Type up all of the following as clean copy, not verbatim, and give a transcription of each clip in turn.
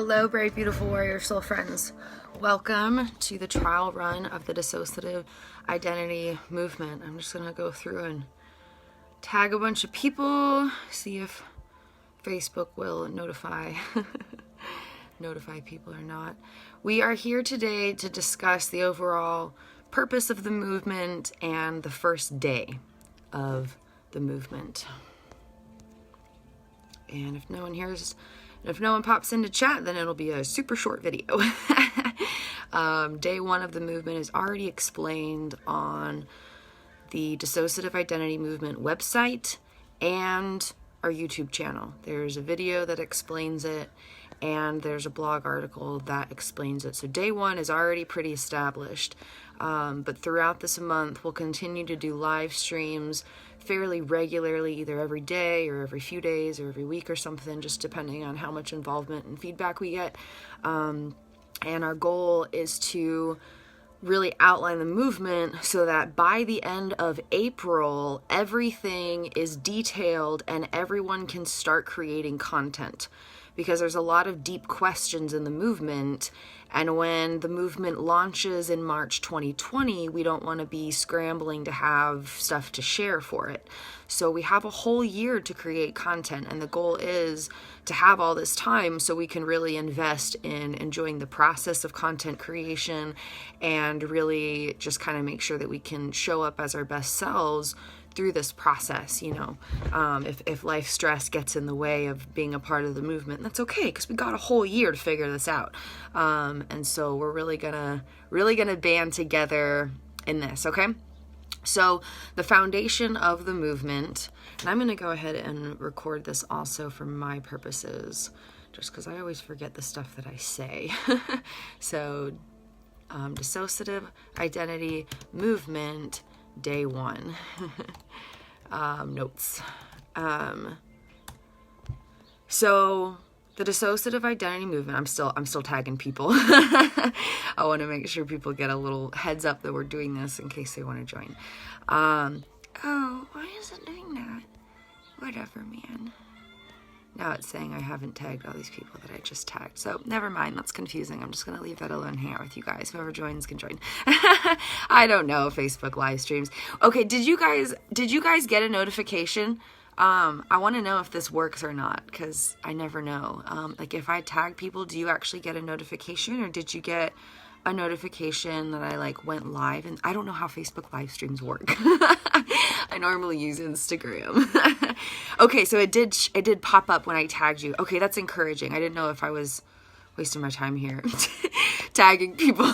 Hello, Braid, beautiful warrior soul friends. Welcome to the trial run of the Dissociative Identity Movement. I'm just going to go through and tag a bunch of people, see if Facebook will notify people or not. We are here today to discuss the overall purpose of the movement and the first day of the movement. And if no one pops into chat, then it'll be a super short video. Day one of the movement is already explained on the Dissociative Identity Movement website and our YouTube channel. There's a video that explains it, and there's a blog article that explains it. So day one is already pretty established. But throughout this month, we'll continue to do live streams fairly regularly, either every day or every few days or every week or something, just depending on how much involvement and feedback we get. And our goal is to really outline the movement so that by the end of April, everything is detailed and everyone can start creating content. Because there's a lot of deep questions in the movement, and when the movement launches in March 2020, we don't want to be scrambling to have stuff to share for it. So we have a whole year to create content, and the goal is to have all this time so we can really invest in enjoying the process of content creation and really just kind of make sure that we can show up as our best selves through this process. If life stress gets in the way of being a part of the movement, that's okay, because we got a whole year to figure this out. And so we're really gonna band together in this, okay? So the foundation of the movement, and I'm gonna go ahead and record this also for my purposes, just because I always forget the stuff that I say. So Dissociative Identity Movement, Day one. Notes. So the Dissociative Identity Movement, I'm still tagging people. I want to make sure people get a little heads up that we're doing this in case they want to join. Oh, why is it doing that? Whatever, man. Now it's saying I haven't tagged all these people that I just tagged. So never mind, that's confusing. I'm just going to leave that alone, hang out with you guys. Whoever joins can join. I don't know, Facebook live streams. Okay, did you guys get a notification? I want to know if this works or not, because I never know. Like if I tag people, do you actually get a notification, or did you get a notification that I went live? And I don't know how Facebook live streams work. I normally use Instagram. Okay, so it did pop up when I tagged you. Okay, that's encouraging. I didn't know if I was wasting my time here tagging people.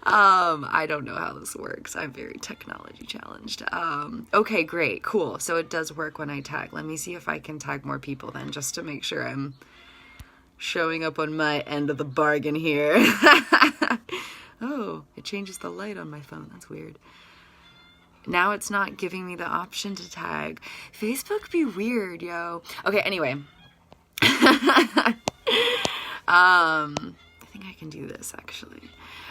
I don't know how this works. I'm very technology challenged. Okay, great, cool. So it does work when I tag. Let me see if I can tag more people then, just to make sure I'm showing up on my end of the bargain here. Oh, it changes the light on my phone. That's weird. Now it's not giving me the option to tag. Facebook be weird, yo. Okay, anyway. I think I can do this, actually.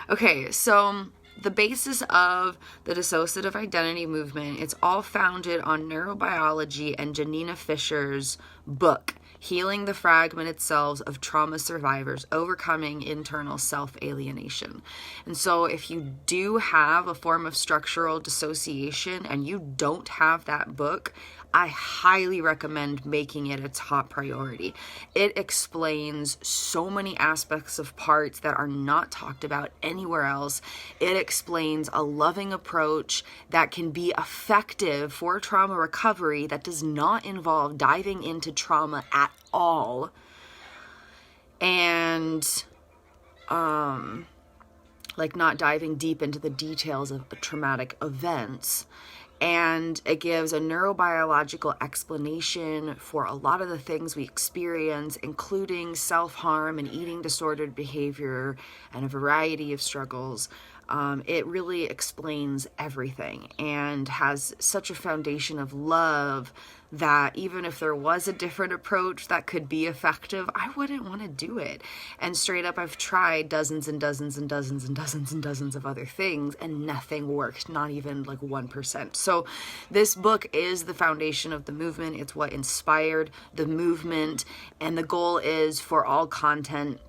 Okay, so the basis of the Dissociative Identity Movement, it's all founded on neurobiology and Janina Fisher's book, Healing the Fragmented Selves of Trauma Survivors, Overcoming Internal Self-Alienation. And so if you do have a form of structural dissociation and you don't have that book, I highly recommend making it a top priority. It explains so many aspects of parts that are not talked about anywhere else. It explains a loving approach that can be effective for trauma recovery that does not involve diving into trauma at all. And not diving deep into the details of traumatic events. And it gives a neurobiological explanation for a lot of the things we experience, including self-harm and eating disordered behavior and a variety of struggles. It really explains everything and has such a foundation of love that even if there was a different approach that could be effective, I wouldn't want to do it. And straight up, I've tried dozens and dozens and dozens and dozens and dozens of other things, and nothing worked, not even like 1%. So this book is the foundation of the movement. It's what inspired the movement, and the goal is for all content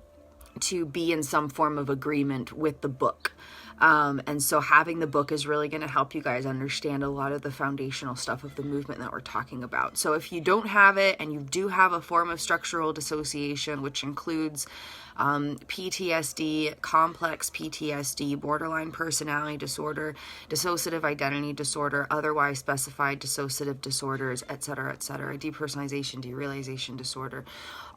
to be in some form of agreement with the book. And so having the book is really going to help you guys understand a lot of the foundational stuff of the movement that we're talking about. So if you don't have it, and you do have a form of structural dissociation, which includes PTSD, complex PTSD, borderline personality disorder, dissociative identity disorder, otherwise specified dissociative disorders, etc., depersonalization, derealization disorder,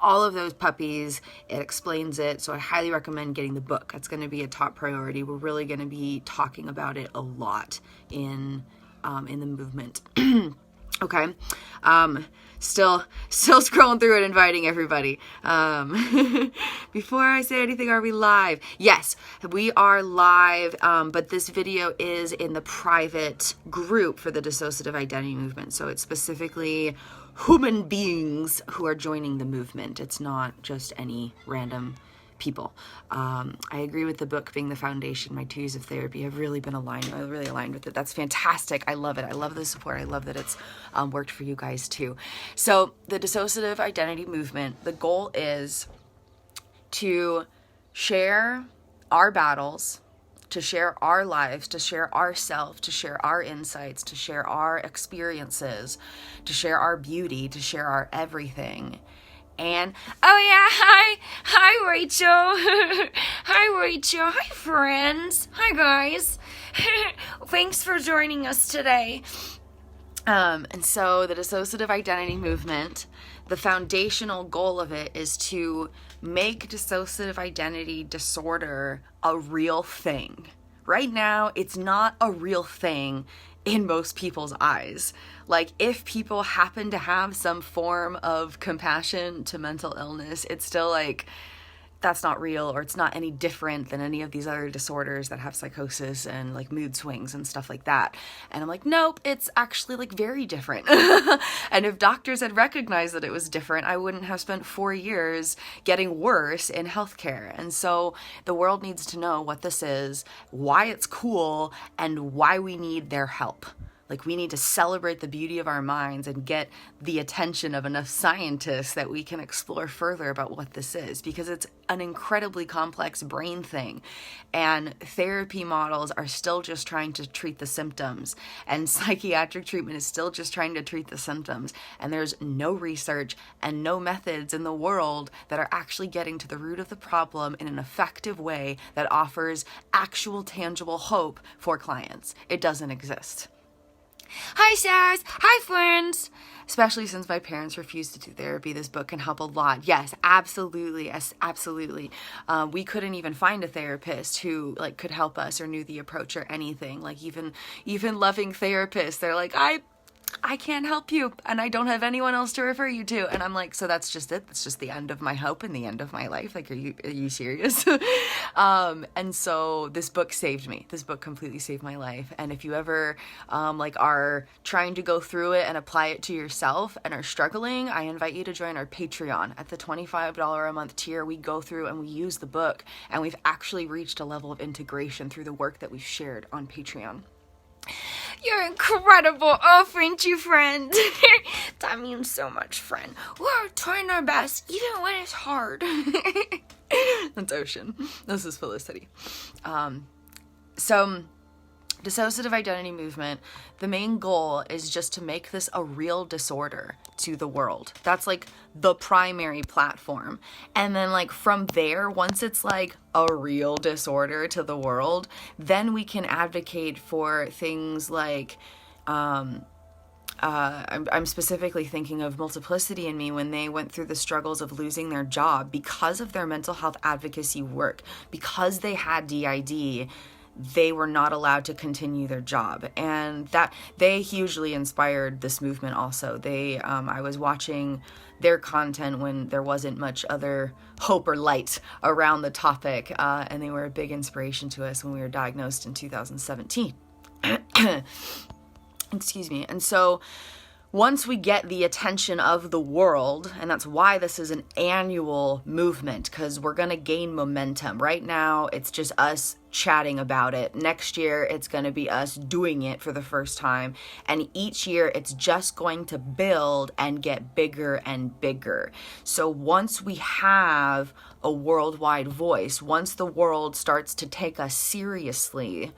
all of those puppies, it explains it. So I highly recommend getting the book. That's going to be a top priority. We're really going to be talking about it a lot in the movement. Okay. Still scrolling through it, inviting everybody. Before I say anything, are we live? Yes, we are live, but this video is in the private group for the dissociative identity movement. So it's specifically human beings who are joining the movement. It's not just any random people. I agree with the book being the foundation. My 2 years of therapy have really been aligned with it. That's fantastic. I love it. I love the support. I love that it's worked for you guys too. So the dissociative identity movement, the goal is to share our battles, to share our lives, to share ourselves, to share our insights, to share our experiences, to share our beauty, to share our everything. And, oh yeah, hi Rachel, hi Rachel, hi friends, hi guys, thanks for joining us today. And so the dissociative identity movement, the foundational goal of it is to make dissociative identity disorder a real thing. Right now, it's not a real thing in most people's eyes. Like, if people happen to have some form of compassion to mental illness, it's still like, that's not real, or it's not any different than any of these other disorders that have psychosis and like mood swings and stuff like that. And I'm like, nope, it's actually like very different. And if doctors had recognized that it was different, I wouldn't have spent 4 years getting worse in healthcare. And so the world needs to know what this is, why it's cool, and why we need their help. Like, we need to celebrate the beauty of our minds and get the attention of enough scientists that we can explore further about what this is, because it's an incredibly complex brain thing. And therapy models are still just trying to treat the symptoms, and psychiatric treatment is still just trying to treat the symptoms. And there's no research and no methods in the world that are actually getting to the root of the problem in an effective way that offers actual tangible hope for clients. It doesn't exist. Hi, Sass. Hi, friends. Especially since my parents refused to do therapy, this book can help a lot. Yes, absolutely. Yes, absolutely. We couldn't even find a therapist who like could help us or knew the approach or anything. Like, even loving therapists, they're like, I can't help you, and I don't have anyone else to refer you to. And I'm like, so that's just it? That's just the end of my hope and the end of my life? Like, are you serious? And so this book saved me. This book completely saved my life. And if you ever are trying to go through it and apply it to yourself and are struggling, I invite you to join our Patreon. At the $25 a month tier, we go through and we use the book, and we've actually reached a level of integration through the work that we've shared on Patreon. You're incredible. Oh, thank you, friend. That means so much, friend. We're trying our best, even when it's hard. That's Ocean. This is Felicity. So dissociative identity movement, the main goal is just to make this a real disorder to the world. That's like the primary platform. And then like from there, once it's like a real disorder to the world, then we can advocate for things like I'm specifically thinking of Multiplicity and Me when they went through the struggles of losing their job because of their mental health advocacy work. Because they had DID, they were not allowed to continue their job, and that they hugely inspired this movement also. I was watching their content when there wasn't much other hope or light around the topic, and they were a big inspiration to us when we were diagnosed in 2017. Excuse me. And so once we get the attention of the world, and that's why this is an annual movement, because we're going to gain momentum. Right now, it's just us chatting about it. Next year, it's going to be us doing it for the first time. And each year, it's just going to build and get bigger and bigger. So once we have a worldwide voice, once the world starts to take us seriously,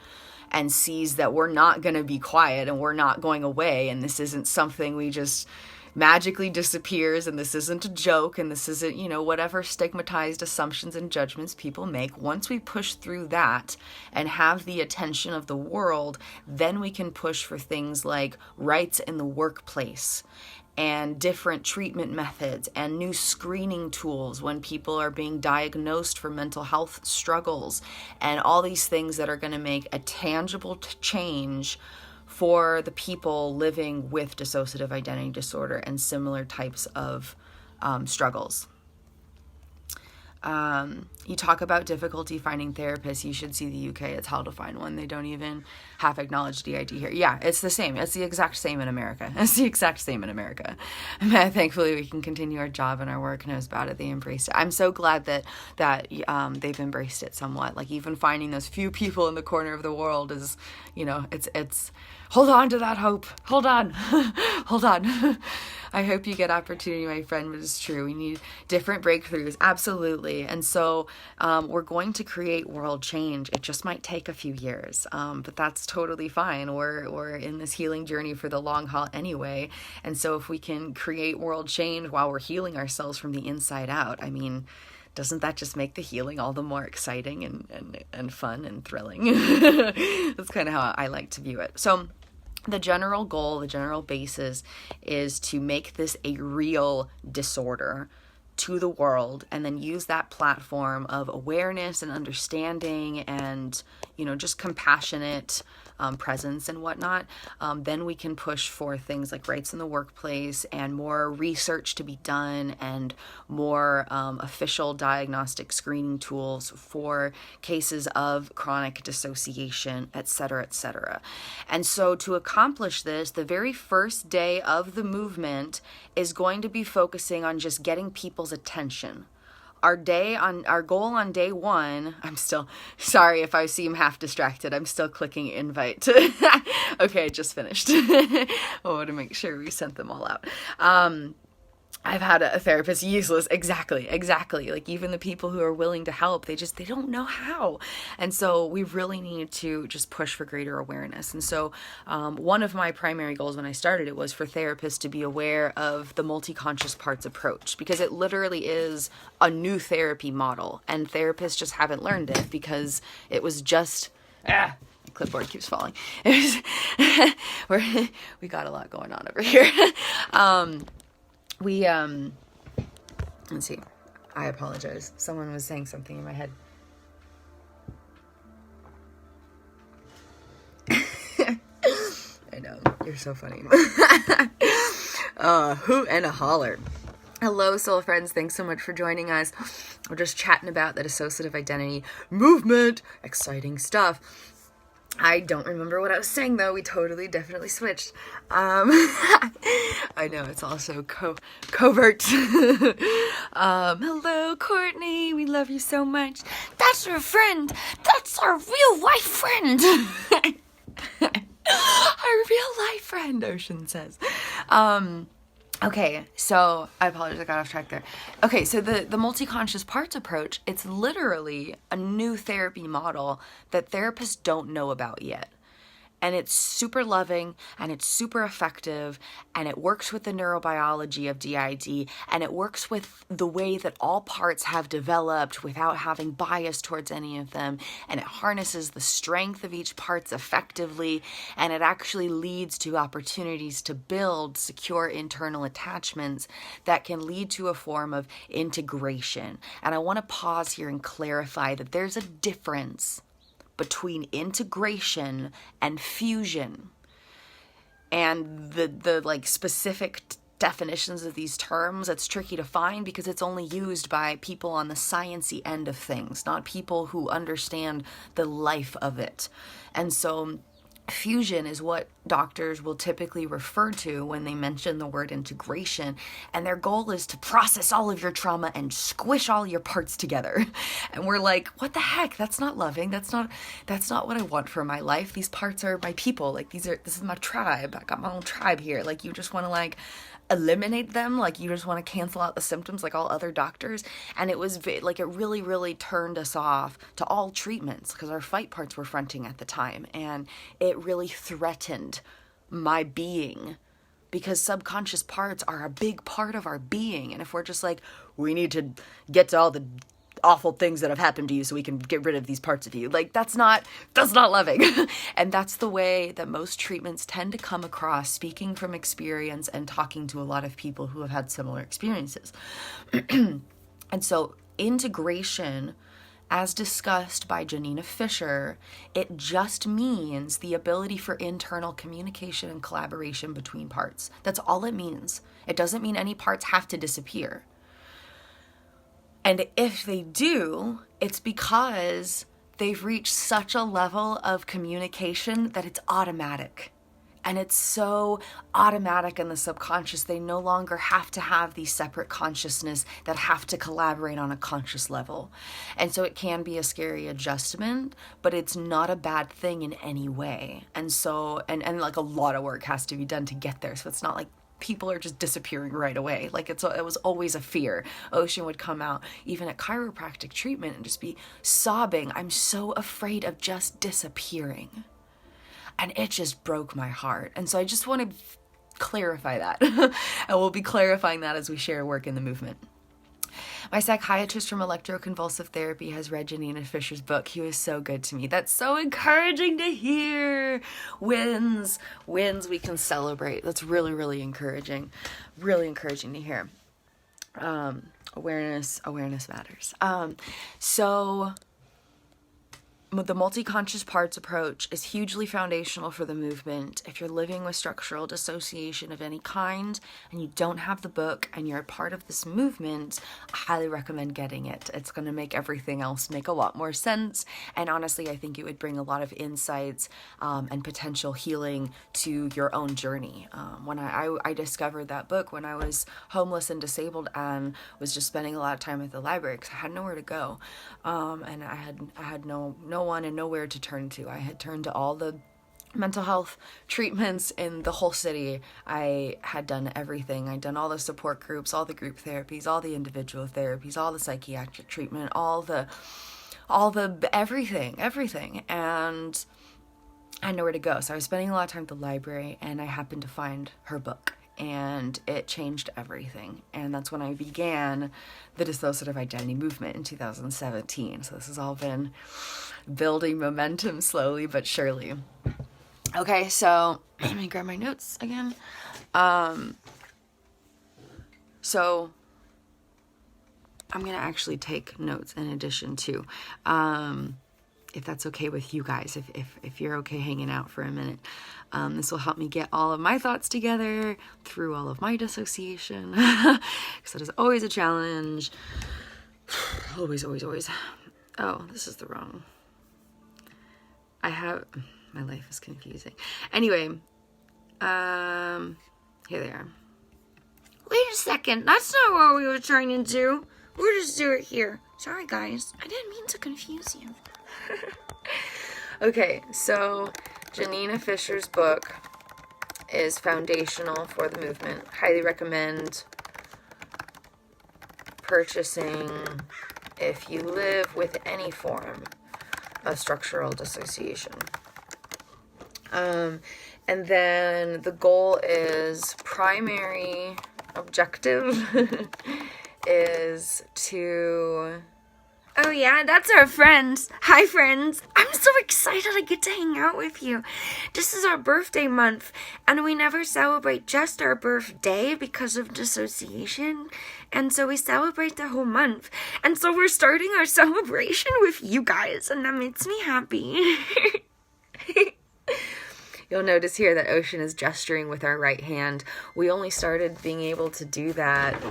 and sees that we're not going to be quiet and we're not going away, and this isn't something we just magically disappears, and this isn't a joke, and this isn't, whatever stigmatized assumptions and judgments people make. Once we push through that and have the attention of the world, then we can push for things like rights in the workplace and different treatment methods and new screening tools when people are being diagnosed for mental health struggles, and all these things that are going to make a tangible change for the people living with dissociative identity disorder and similar types of struggles. You talk about difficulty finding therapists. You should see the UK. It's hell to find one. They don't even have acknowledged DID here. Yeah, it's the same. It's the exact same in America. Thankfully, we can continue our job and our work, and it was about it. They embraced it. I'm so glad that they've embraced it somewhat. Like, even finding those few people in the corner of the world is, it's hold on to that hope. Hold on. Hold on. I hope you get opportunity, my friend, but it's true. We need different breakthroughs. Absolutely. And so we're going to create world change. It just might take a few years, but that's totally fine. We're in this healing journey for the long haul anyway. And so if we can create world change while we're healing ourselves from the inside out, doesn't that just make the healing all the more exciting and fun and thrilling? That's kind of how I like to view it. So the general goal, the general basis is to make this a real disorder to the world, and then use that platform of awareness and understanding and, just compassionate presence and whatnot. Then we can push for things like rights in the workplace and more research to be done and more official diagnostic screening tools for cases of chronic dissociation, et cetera, et cetera. And so to accomplish this, the very first day of the movement is going to be focusing on just getting people's attention. Our goal on day one, I'm still, sorry if I seem half distracted, I'm still clicking invite. Okay, I just finished. I want to make sure we sent them all out. I've had a therapist useless. Exactly. Like, even the people who are willing to help, they don't know how. And so we really need to just push for greater awareness. And so one of my primary goals when I started it was for therapists to be aware of the multi-conscious parts approach, because it literally is a new therapy model, and therapists just haven't learned it because it was just, clipboard keeps falling. We got a lot going on over here. Let's see. I apologize. Someone was saying something in my head. I know. You're so funny. Hoot and a holler. Hello, soul friends. Thanks so much for joining us. We're just chatting about the dissociative identity movement. Exciting stuff. I don't remember what I was saying, though. We definitely switched. I know, it's also covert. Hello, Courtney. We love you so much. That's our friend. That's our real life friend. Our real life friend, Ocean says. Okay, so I apologize, I got off track there. Okay, so the multi-conscious parts approach, it's literally a new therapy model that therapists don't know about yet. And it's super loving, and it's super effective, and it works with the neurobiology of DID, and it works with the way that all parts have developed without having bias towards any of them, and it harnesses the strength of each parts effectively, and it actually leads to opportunities to build secure internal attachments that can lead to a form of integration. And I want to pause here and clarify that there's a difference between integration and fusion. And the like specific definitions of these terms, it's tricky to find because it's only used by people on the sciencey end of things, not people who understand the life of it. And so Fusion is what doctors will typically refer to when they mention the word integration, and their goal is to process all of your trauma and squish all your parts together. And we're like, what the heck? That's not loving. That's not what I want for my life. These parts are my people. Like, this is my tribe. I got my own tribe here. Like, you just want to like eliminate them, like you just want to cancel out the symptoms like all other doctors. And it was like, it really turned us off to all treatments because our fight parts were fronting at the time, and it really threatened my being, because subconscious parts are a big part of our being. And if we're just like, we need to get to all the awful things that have happened to you so we can get rid of these parts of you, like that's not loving. And that's the way that most treatments tend to come across, speaking from experience and talking to a lot of people who have had similar experiences. And so integration, as discussed by Janina Fisher, it just means the ability for internal communication and collaboration between parts. That's all it means. It doesn't mean any parts have to disappear. And if they do, it's because they've reached such a level of communication that it's automatic. And it's so automatic in the subconscious, they no longer have to have these separate consciousness that have to collaborate on a conscious level. And so it can be a scary adjustment, but it's not a bad thing in any way. And so, and like a lot of work has to be done to get there. So it's not like people are just disappearing right away. Like it was always a fear. Ocean would come out even at chiropractic treatment and just be sobbing, I'm so afraid of just disappearing. And it just broke my heart. And so I just want to clarify that. And we'll be clarifying that as we share work in the movement. My psychiatrist from electroconvulsive therapy has read Janina Fisher's book. He was so good to me. That's so encouraging to hear. Wins we can celebrate. That's really encouraging. Really encouraging to hear. Awareness matters. So the multi-conscious parts approach is hugely foundational for the movement. If you're living with structural dissociation of any kind and you don't have the book and you're a part of this movement, I highly recommend getting it. It's going to make everything else make a lot more sense. And honestly, I think it would bring a lot of insights and potential healing to your own journey. When I discovered that book when I was homeless and disabled and was just spending a lot of time at the library because I had nowhere to go. And I had no one and nowhere to turn to. I had turned to all the mental health treatments in the whole city. I had done everything. I'd done all the support groups, all the group therapies, all the individual therapies, all the psychiatric treatment, all the everything. And I had nowhere to go. So I was spending a lot of time at the library and I happened to find her book. And it changed everything. And that's when I began the Dissociative Identity Movement in 2017. So this has all been building momentum slowly but surely. Okay, so let me grab my notes again. So I'm going to actually take notes in addition to, if that's okay with you guys, if you're okay hanging out for a minute. This will help me get all of my thoughts together through all of my dissociation, because that is always a challenge. Always. Oh, this is the wrong. My life is confusing. Anyway, here they are. Wait a second, that's not what we were trying to do. We'll just do it here. Sorry guys, I didn't mean to confuse you. Okay, so Janina Fisher's book is foundational for the movement. Highly recommend purchasing if you live with any form of structural dissociation. And then the goal is, primary objective is to... Oh yeah, that's our friends. Hi friends. I'm so excited I get to hang out with you. This is our birthday month, and we never celebrate just our birthday because of dissociation. And so we celebrate the whole month. And so we're starting our celebration with you guys, and that makes me happy. You'll notice here that Ocean is gesturing with our right hand. We only started being able to do that.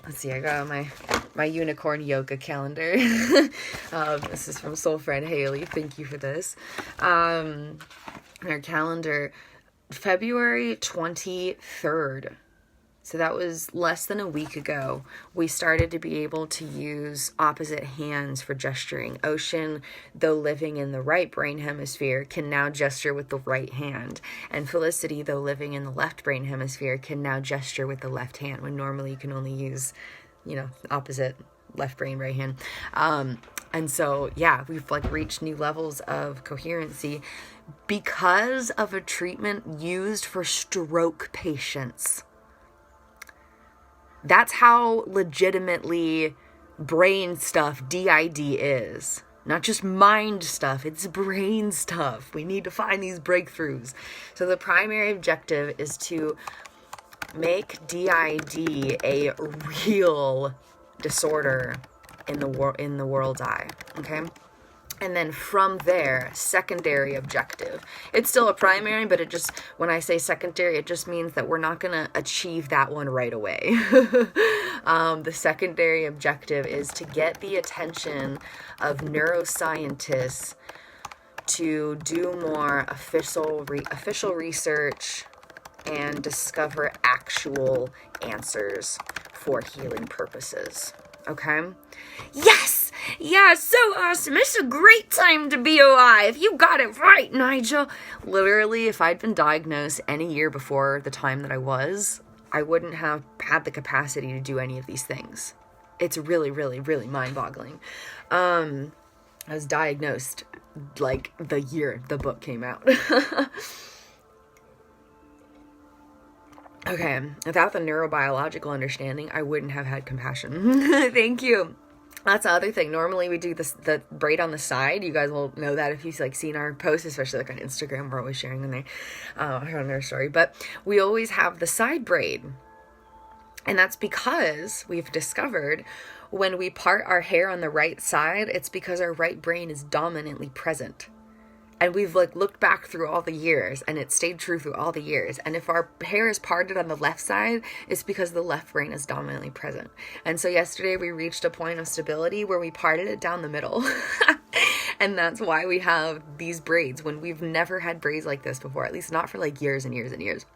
Let's see, I got my my unicorn yoga calendar. This is from soul friend Haley. Thank you for this. Our calendar, February 23rd. So that was less than a week ago. We started to be able to use opposite hands for gesturing. Ocean, though living in the right brain hemisphere, can now gesture with the right hand. And Felicity, though living in the left brain hemisphere, can now gesture with the left hand, when normally you can only use, opposite left brain, right hand. And so, yeah, we've reached new levels of coherency because of a treatment used for stroke patients. That's how legitimately brain stuff DID is. Not just mind stuff, it's brain stuff. We need to find these breakthroughs. So the primary objective is to make DID a real disorder in the world's eye, okay? And then from there, secondary objective. It's still a primary, but when I say secondary, it just means that we're not going to achieve that one right away. The secondary objective is to get the attention of neuroscientists to do more official research and discover actual answers for healing purposes. Okay? Yes! Yeah, so awesome. It's a great time to be alive. You got it right, Nigel. Literally, if I'd been diagnosed any year before the time that I wouldn't have had the capacity to do any of these things. It's really, really, really mind-boggling. I was diagnosed the year the book came out. Okay, without the neurobiological understanding, I wouldn't have had compassion. Thank you. That's the other thing. Normally we do the braid on the side. You guys will know that if you've seen our posts, especially on Instagram. We're always sharing them there on our story. But we always have the side braid. And that's because we've discovered when we part our hair on the right side, it's because our right brain is dominantly present. And we've looked back through all the years, and it stayed true through all the years. And if our hair is parted on the left side, it's because the left brain is dominantly present. And so yesterday we reached a point of stability where we parted it down the middle. And that's why we have these braids when we've never had braids like this before, at least not for years and years and years.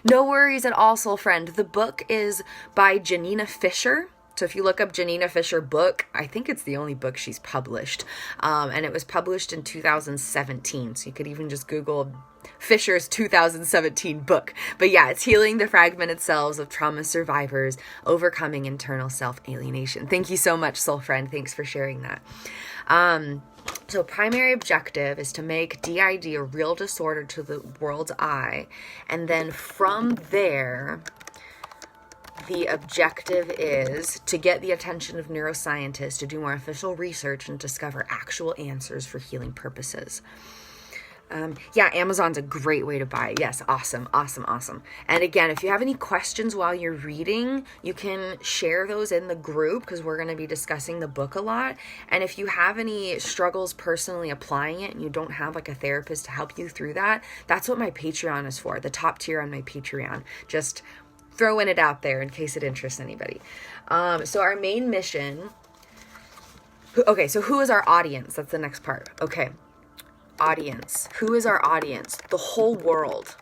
No worries at all, soul friend. The book is by Janina Fisher. So if you look up Janina Fisher book, I think it's the only book she's published. And it was published in 2017. So you could even just Google Fisher's 2017 book. But yeah, it's Healing the Fragmented Selves of Trauma Survivors, Overcoming Internal Self-Alienation. Thank you so much, soul friend. Thanks for sharing that. So primary objective is to make DID a real disorder to the world's eye. And then from there, the objective is to get the attention of neuroscientists to do more official research and discover actual answers for healing purposes. Amazon's a great way to buy it. Yes, awesome. And again, if you have any questions while you're reading, you can share those in the group because we're going to be discussing the book a lot. And if you have any struggles personally applying it and you don't have a therapist to help you through that, that's what my Patreon is for, the top tier on my Patreon. Just throwing it out there in case it interests anybody. So our main mission... so who is our audience? That's the next part. Okay. Audience. Who is our audience? The whole world.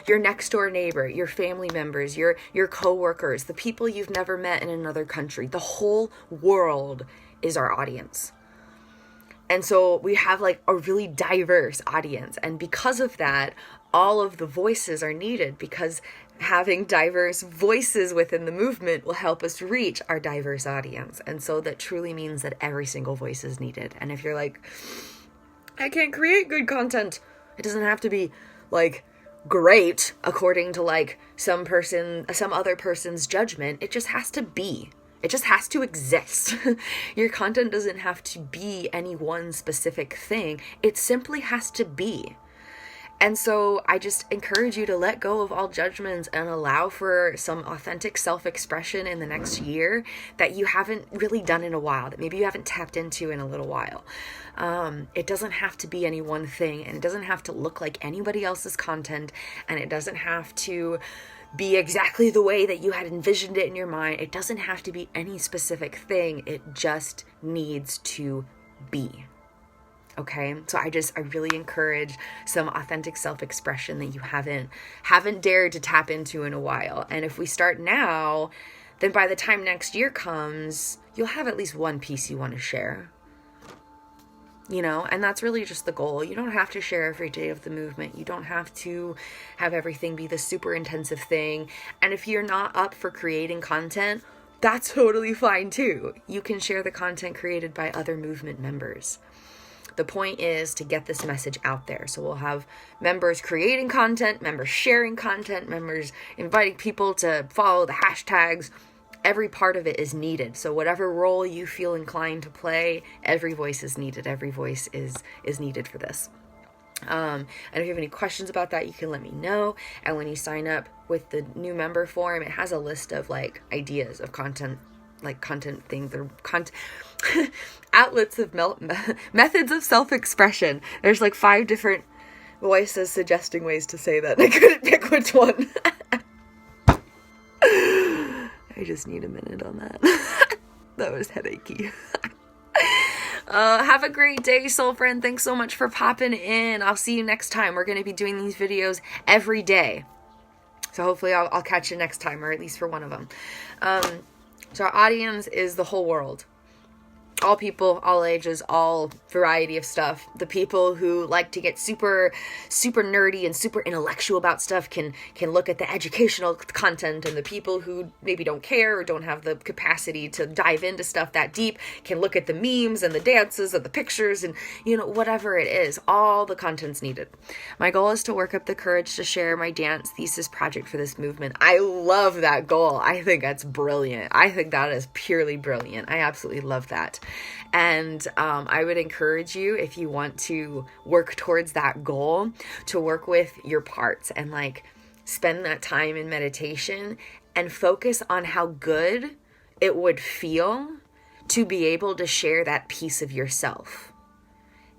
Your next door neighbor, your family members, your coworkers, the people you've never met in another country. The whole world is our audience. And so we have a really diverse audience. And because of that, all of the voices are needed, because having diverse voices within the movement will help us reach our diverse audience. And so that truly means that every single voice is needed. And if you're I can't create good content, it doesn't have to be great according to some other person's judgment. It just has to be. It just has to exist. Your content doesn't have to be any one specific thing. It simply has to be. And so I just encourage you to let go of all judgments and allow for some authentic self-expression in the next year that you haven't really done in a while, that maybe you haven't tapped into in a little while. It doesn't have to be any one thing, and it doesn't have to look like anybody else's content, and it doesn't have to be exactly the way that you had envisioned it in your mind. It doesn't have to be any specific thing. It just needs to be. Okay, so I really encourage some authentic self-expression that you haven't dared to tap into in a while. And if we start now, then by the time next year comes, you'll have at least one piece you want to share. You know, and that's really just the goal. You don't have to share every day of the movement. You don't have to have everything be the super intensive thing. And if you're not up for creating content, that's totally fine too. You can share the content created by other movement members. The point is to get this message out there. So we'll have members creating content, members sharing content, members inviting people to follow the hashtags. Every part of it is needed. So whatever role you feel inclined to play, every voice is needed. Every voice is needed for this. And if you have any questions about that, you can let me know. And when you sign up with the new member form, it has a list of like ideas of content, like content things or content outlets of methods of self-expression. There's like 5 different voices suggesting ways to say that. I couldn't pick which one. I just need a minute on that. That was headachy. Have a great day, soul friend. Thanks so much for popping in. I'll see you next time. We're going to be doing these videos every day. So hopefully I'll catch you next time, or at least for one of them. So our audience is the whole world. All people, all ages, all variety of stuff. The people who like to get super nerdy and super intellectual about stuff can look at the educational content, and the people who maybe don't care or don't have the capacity to dive into stuff that deep can look at the memes and the dances and the pictures and, you know, whatever it is. All the content's needed. My goal is to work up the courage to share my dance thesis project for this movement. I love that goal. I think that's brilliant. I think that is purely brilliant. I absolutely love that. And I would encourage you, if you want to work towards that goal, to work with your parts and like spend that time in meditation and focus on how good it would feel to be able to share that piece of yourself.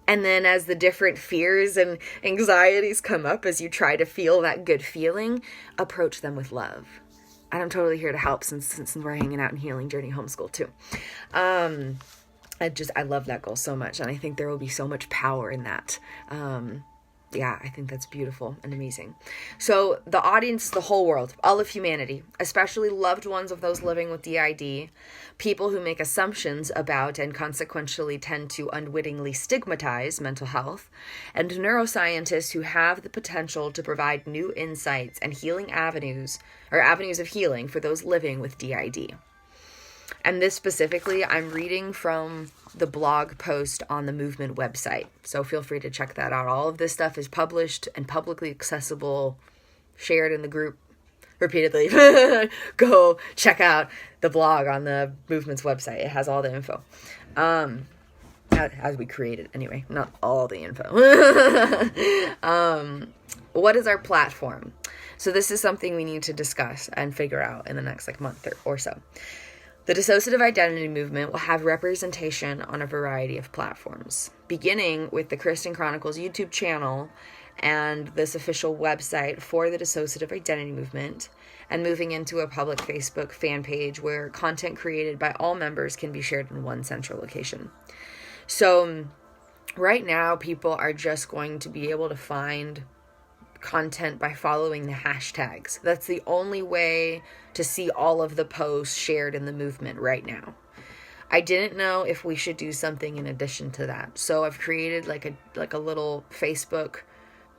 And then as the different fears and anxieties come up, as you try to feel that good feeling, approach them with love. And I'm totally here to help since we're hanging out in Healing Journey Homeschool too. I love that goal so much, and I think there will be so much power in that. Yeah, I think that's beautiful and amazing. So the audience is the whole world, all of humanity, especially loved ones of those living with DID, people who make assumptions about and consequentially tend to unwittingly stigmatize mental health, and neuroscientists who have the potential to provide new insights and healing avenues of healing for those living with DID. And this specifically, I'm reading from the blog post on the movement website. So feel free to check that out. All of this stuff is published and publicly accessible, shared in the group repeatedly. Go check out the blog on the movement's website. It has all the info. As we create it anyway, not all the info. What is our platform? So this is something we need to discuss and figure out in the next month or so. The Dissociative Identity Movement will have representation on a variety of platforms, beginning with the Kristin Chronicles YouTube channel and this official website for the Dissociative Identity Movement, and moving into a public Facebook fan page where content created by all members can be shared in one central location. So right now, people are just going to be able to find content by following the hashtags. That's the only way to see all of the posts shared in the movement right now. I didn't know if we should do something in addition to that. So I've created like a little Facebook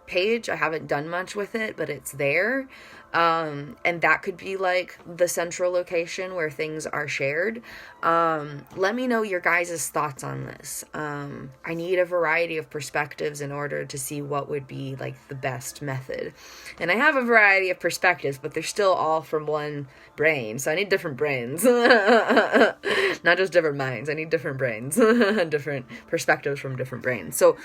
page. I haven't done much with it, but it's there. And that could be like the central location where things are shared. Let me know your guys' thoughts on this. I need a variety of perspectives in order to see what would be like the best method. And I have a variety of perspectives, but they're still all from one brain. So I need different brains. Not just different minds. I need different brains. Different perspectives from different brains. So,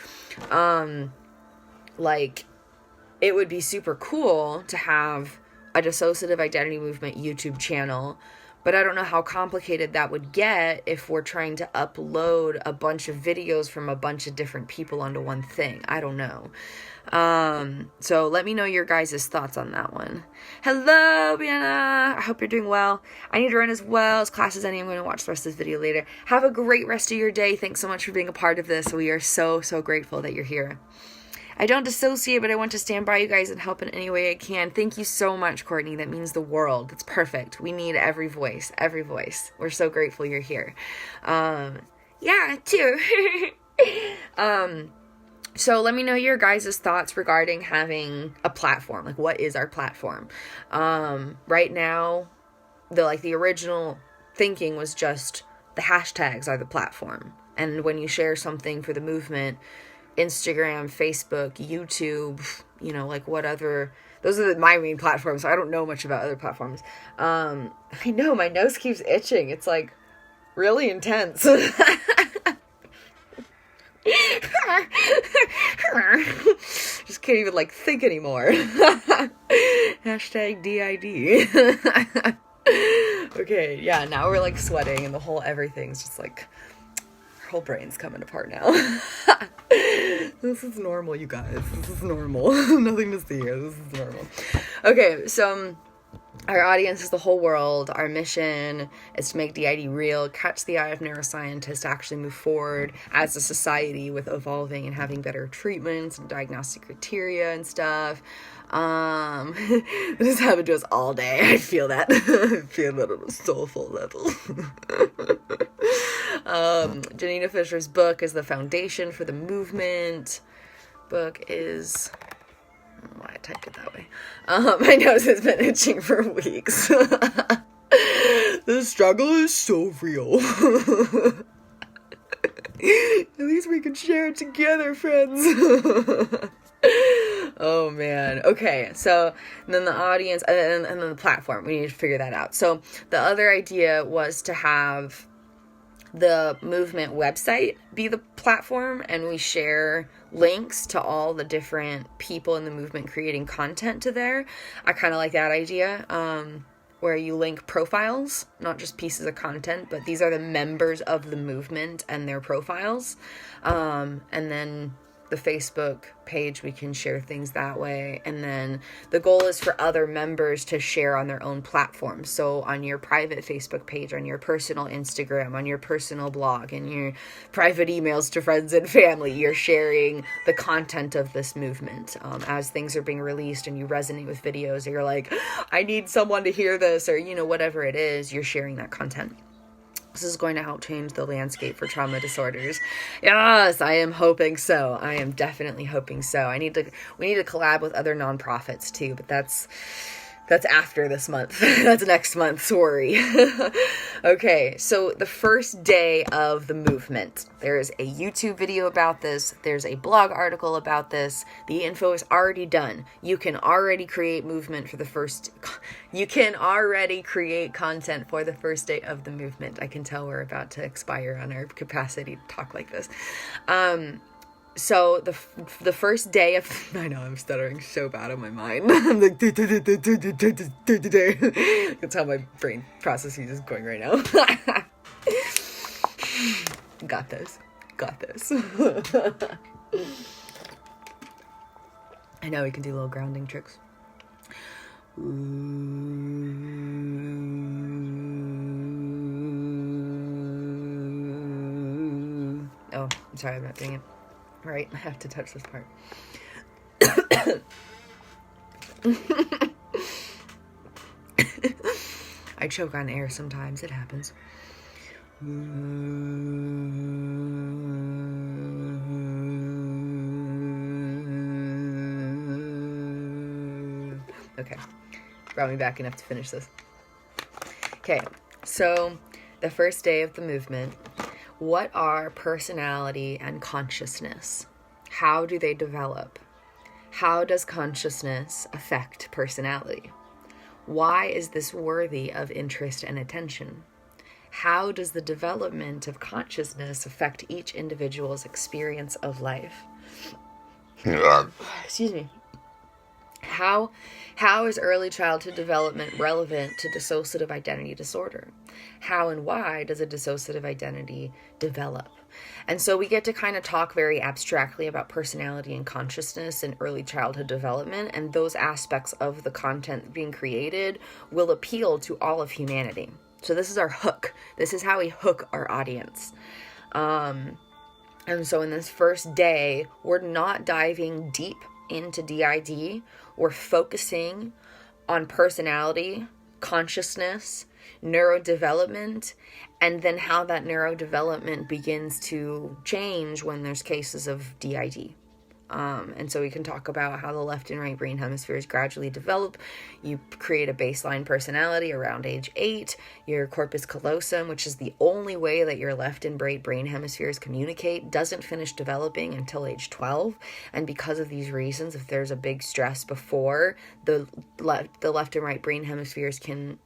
it would be super cool to have a dissociative identity movement YouTube channel, but I don't know how complicated that would get if we're trying to upload a bunch of videos from a bunch of different people onto one thing. I don't know. So let me know your guys' thoughts on that one. Hello, Bianna. I hope you're doing well. I need to run as well as class is ending. I'm going to watch the rest of this video later. Have a great rest of your day. Thanks so much for being a part of this. We are so, so grateful that you're here. I don't dissociate, but I want to stand by you guys and help in any way I can. Thank you so much, Courtney. That means the world. That's perfect. We need every voice, every voice. We're so grateful you're here. Yeah, too. So let me know your guys' thoughts regarding having a platform. Like, what is our platform? Right now, the original thinking was just the hashtags are the platform. And when you share something for the movement, Instagram, Facebook, YouTube, what other, those are my main platforms. So I don't know much about other platforms. I know my nose keeps itching. It's like really intense. Just can't even think anymore. Hashtag DID. Okay. Yeah. Now we're sweating and the whole everything's just our whole brain's coming apart now. This is normal, you guys. This is normal. Nothing to see here. This is normal. Okay, so our audience is the whole world. Our mission is to make DID real, catch the eye of neuroscientists, to actually move forward as a society with evolving and having better treatments and diagnostic criteria and stuff. This happened to us all day. I feel that. I feel that on a soulful level. Janina Fisher's book is the foundation for the movement. Book is, I don't know why I typed it that way. My nose has been itching for weeks. The struggle is so real. At least we can share it together, friends. Oh man. Okay, so then the audience and then the platform, we need to figure that out. So the other idea was to have the movement website be the platform, and we share links to all the different people in the movement creating content to there. I kind of like that idea, where you link profiles, not just pieces of content, but these are the members of the movement and their profiles. And then the Facebook page, we can share things that way. And then the goal is for other members to share on their own platforms. So on your private Facebook page, on your personal Instagram, on your personal blog, and your private emails to friends and family, you're sharing the content of this movement. As things are being released and you resonate with videos, or you're like, I need someone to hear this, or, whatever it is, you're sharing that content. This is going to help change the landscape for trauma disorders. Yes, I am hoping so. I am definitely hoping so. We need to collab with other nonprofits too, but that's after this month. That's next month, sorry. Okay, so the first day of the movement, there's a YouTube video about this. There's a blog article about this. The info is already done. You can already create you can already create content for the first day of the movement. I can tell we're about to expire on our capacity to talk like this. So the first day of, I know I'm stuttering so bad in my mind. I'm like, that's how my brain processes is going right now. Got this. I know we can do little grounding tricks. Oh, I'm sorry, I'm not doing it. Right, I have to touch this part. I choke on air sometimes. It happens. Okay, brought me back enough to finish this. Okay, so the first day of the movement. What are personality and consciousness? How do they develop? How does consciousness affect personality? Why is this worthy of interest and attention? How does the development of consciousness affect each individual's experience of life? Excuse me. How is early childhood development relevant to dissociative identity disorder? How and why does a dissociative identity develop? And so we get to kind of talk very abstractly about personality and consciousness in early childhood development, and those aspects of the content being created will appeal to all of humanity. So this is our hook. This is how we hook our audience. And so in this first day, we're not diving deep into DID. We're focusing on personality, consciousness, neurodevelopment, and then how that neurodevelopment begins to change when there's cases of DID. And so we can talk about how the left and right brain hemispheres gradually develop. You create a baseline personality around age 8. Your corpus callosum, which is the only way that your left and right brain hemispheres communicate, doesn't finish developing until age 12. And because of these reasons, if there's a big stress before, the left and right brain hemispheres can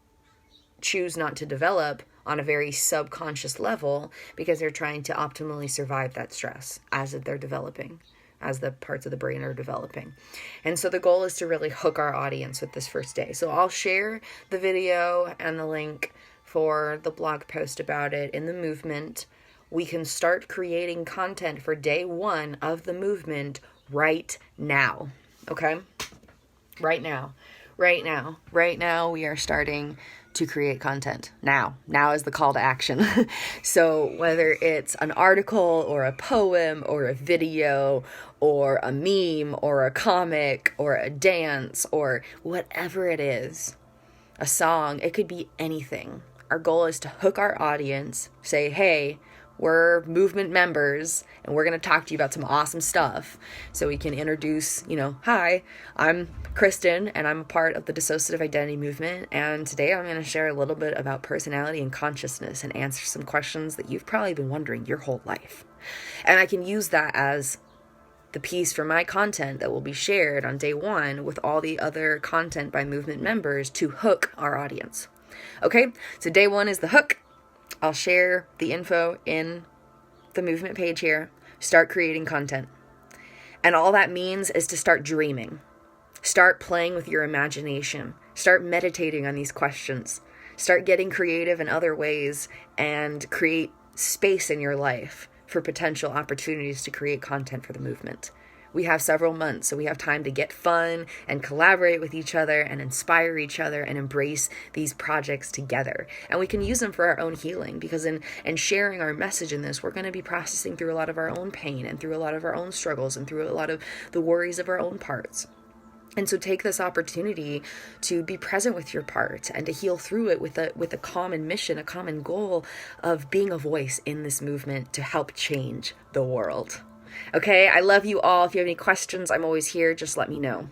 choose not to develop on a very subconscious level because they're trying to optimally survive that stress as they're developing, as the parts of the brain are developing. And so the goal is to really hook our audience with this first day. So I'll share the video and the link for the blog post about it in the movement. We can start creating content for day 1 of the movement right now. Okay? Right now we are starting to create content. Now is the call to action. So whether it's an article or a poem or a video or a meme or a comic or a dance or whatever it is, a song, it could be anything. Our goal is to hook our audience, say, hey, we're movement members and we're going to talk to you about some awesome stuff. So we can introduce, hi, I'm Kristin and I'm a part of the dissociative identity movement. And today I'm going to share a little bit about personality and consciousness and answer some questions that you've probably been wondering your whole life. And I can use that as the piece for my content that will be shared on day 1 with all the other content by movement members to hook our audience. Okay, so day 1 is the hook. I'll share the info in the movement page here. Start creating content. And all that means is to start dreaming. Start playing with your imagination. Start meditating on these questions. Start getting creative in other ways and create space in your life for potential opportunities to create content for the movement. We have several months, so we have time to get fun and collaborate with each other and inspire each other and embrace these projects together. And we can use them for our own healing, because in sharing our message in this, we're going to be processing through a lot of our own pain and through a lot of our own struggles and through a lot of the worries of our own parts. And so take this opportunity to be present with your part and to heal through it with a common mission, a common goal of being a voice in this movement to help change the world. Okay, I love you all. If you have any questions, I'm always here. Just let me know.